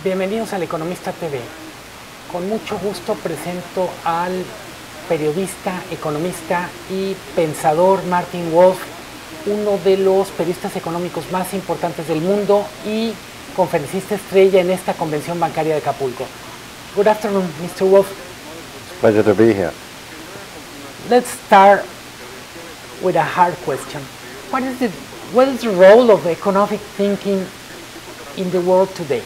Bienvenidos al Economista TV. Con mucho gusto presento al periodista, economista y pensador Martin Wolf, uno de los periodistas económicos más importantes del mundo y conferencista estrella en esta convención bancaria de Acapulco. Good afternoon, Mr. Wolf. Pleasure to be here. Let's start with a hard question. What is the role of economic thinking in the world today?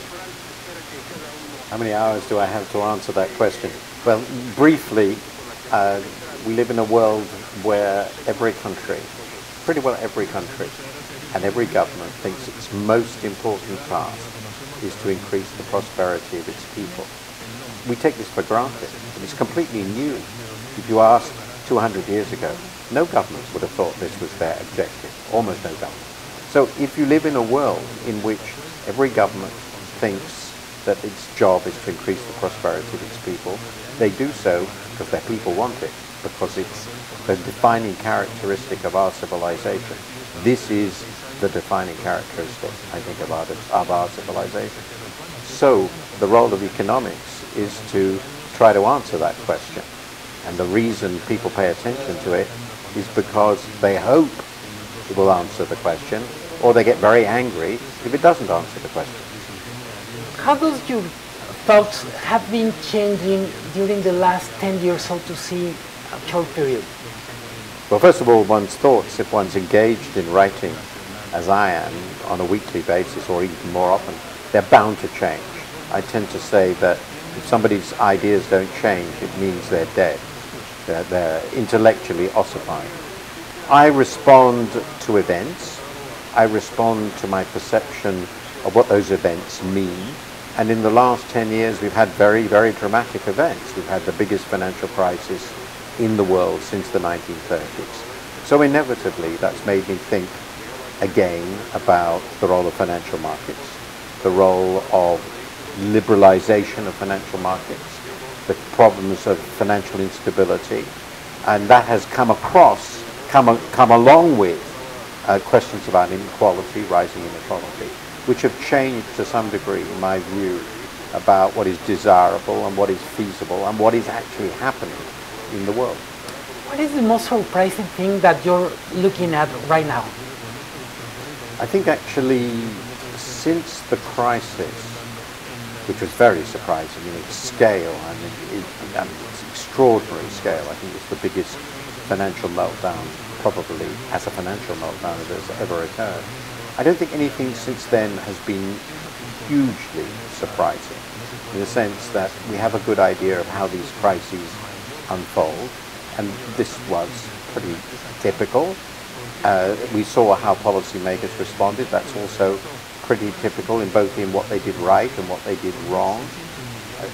How many hours do I have to answer that question? Well, briefly, we live in a world where every country, pretty well every country, and every government thinks its most important task is to increase the prosperity of its people. We take this for granted, but it's completely new. If you asked 200 years ago, no government would have thought this was their objective, almost no government. So if you live in a world in which every government thinks that its job is to increase the prosperity of its people, they do so because their people want it, because it's the defining characteristic of our civilization. This is the defining characteristic, I think, of our civilization. So the role of economics is to try to answer that question. And the reason people pay attention to it is because they hope it will answer the question, or they get very angry if it doesn't answer the question. How does your thoughts have been changing during the last 10 years, so to see a short period? Well, first of all, one's thoughts, if one's engaged in writing, as I am, on a weekly basis or even more often, they're bound to change. I tend to say that if somebody's ideas don't change, it means they're dead. They're intellectually ossified. I respond to events. I respond to my perception of what those events mean. And in the last 10 years, we've had very, very dramatic events. We've had the biggest financial crisis in the world since the 1930s. So inevitably, that's made me think again about the role of financial markets, the role of liberalization of financial markets, the problems of financial instability. And that has come along with questions about inequality, rising inequality, which have changed to some degree, in my view, about what is desirable and what is feasible and what is actually happening in the world. What is the most surprising thing that you're looking at right now? I think actually since the crisis, which was very surprising in its scale, its extraordinary scale, I think it's the biggest financial meltdown, probably as a financial meltdown that has ever occurred. I don't think anything since then has been hugely surprising, in the sense that we have a good idea of how these crises unfold, and this was pretty typical. We saw how policymakers responded. That's also pretty typical in both in what they did right and what they did wrong.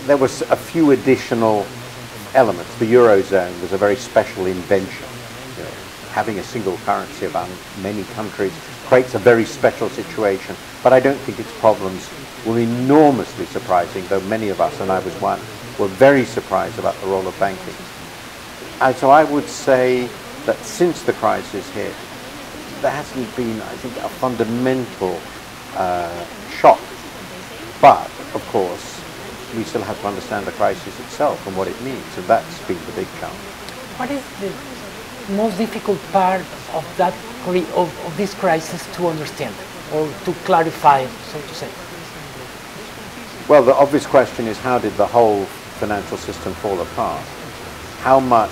There was a few additional elements. The Eurozone was a very special invention. You know, having a single currency among many countries creates a very special situation, but I don't think its problems were enormously surprising, though many of us, and I was one, were very surprised about the role of banking. And so I would say that since the crisis hit, there hasn't been, I think, a fundamental shock. But, of course, we still have to understand the crisis itself and what it means, and that's been the big challenge. What is the most difficult part of this crisis to understand or to clarify, so to say? Well, the obvious question is, how did the whole financial system fall apart? How much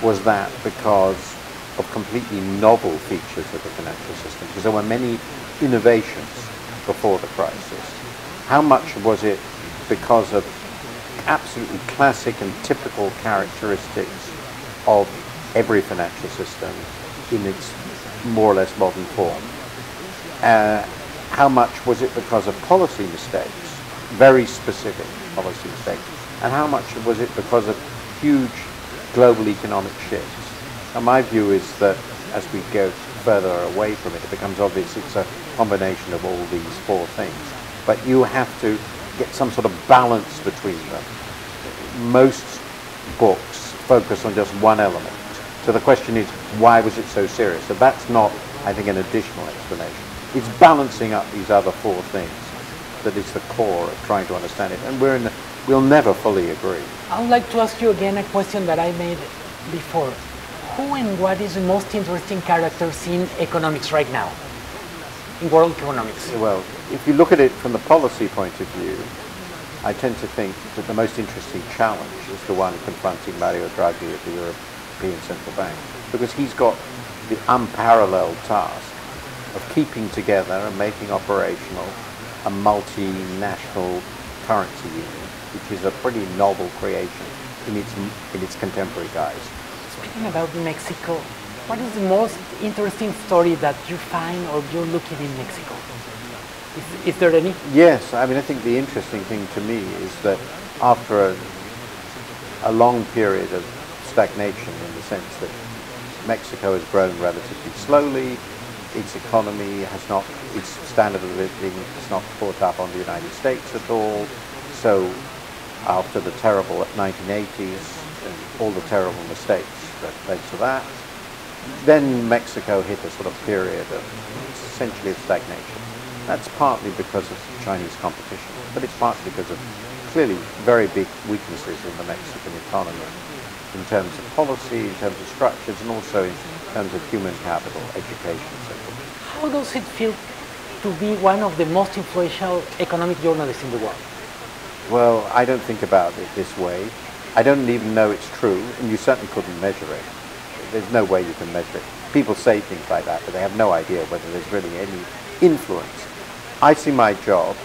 was that because of completely novel features of the financial system? Because there were many innovations before the crisis. How much was it because of absolutely classic and typical characteristics of every financial system in its more or less modern form? How much was it because of policy mistakes, very specific policy mistakes? And how much was it because of huge global economic shifts? And my view is that as we go further away from it, it becomes obvious it's a combination of all these four things. But you have to get some sort of balance between them. Most books focus on just one element. So the question is, why was it so serious? So that's not, I think, an additional explanation. It's balancing up these other four things. that is the core of trying to understand it. And we'll never fully agree. I would like to ask you again a question that I made before. Who and what is the most interesting characters in economics right now, in world economics? Well, if you look at it from the policy point of view, I tend to think that the most interesting challenge is the one confronting Mario Draghi at the European Central Bank, because he's got the unparalleled task of keeping together and making operational a multinational currency union, which is a pretty novel creation in its contemporary guise. Speaking about Mexico, what is the most interesting story that you find or you're looking in Mexico? Is there any? Yes, I mean, I think the interesting thing to me is that after a long period of stagnation, in the sense that Mexico has grown relatively slowly, its economy has not, its standard of living has not caught up on the United States at all. So after the terrible 1980s and all the terrible mistakes that led to that, then Mexico hit a sort of period of essentially of stagnation. That's partly because of Chinese competition, but it's partly because of clearly very big weaknesses in the Mexican economy in terms of policy, in terms of structures, and also in terms of human capital, education, etc. How does it feel to be one of the most influential economic journalists in the world? Well, I don't think about it this way. I don't even know it's true, and you certainly couldn't measure it. There's no way you can measure it. People say things like that, but they have no idea whether there's really any influence. I see my job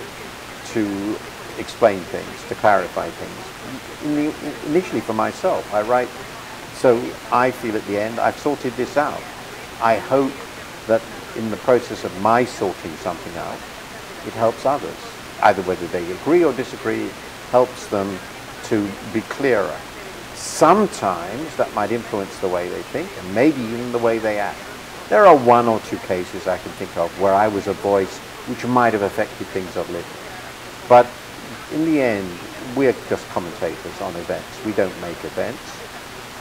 to explain things, to clarify things. Initially for myself, I write, so I feel at the end I've sorted this out. I hope that in the process of my sorting something out, it helps others. Either whether they agree or disagree, helps them to be clearer. Sometimes that might influence the way they think and maybe even the way they act. There are one or two cases I can think of where I was a voice which might have affected things a little. But in the end, we're just commentators on events. We don't make events.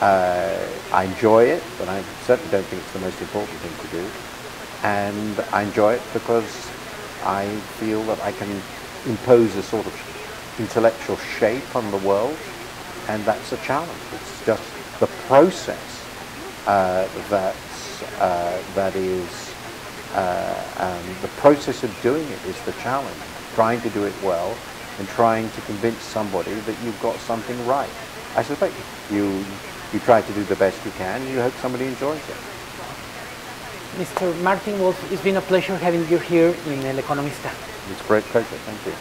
I enjoy it, but I certainly don't think it's the most important thing to do. And I enjoy it because I feel that I can impose a sort of intellectual shape on the world, and that's a challenge. It's just the process the process of doing it is the challenge. Trying to do it well and trying to convince somebody that you've got something right. I suspect you try to do the best you can, and you hope somebody enjoys it. Mr. Martin Wolf, it's been a pleasure having you here in El Economista. It's a great pleasure. Thank you.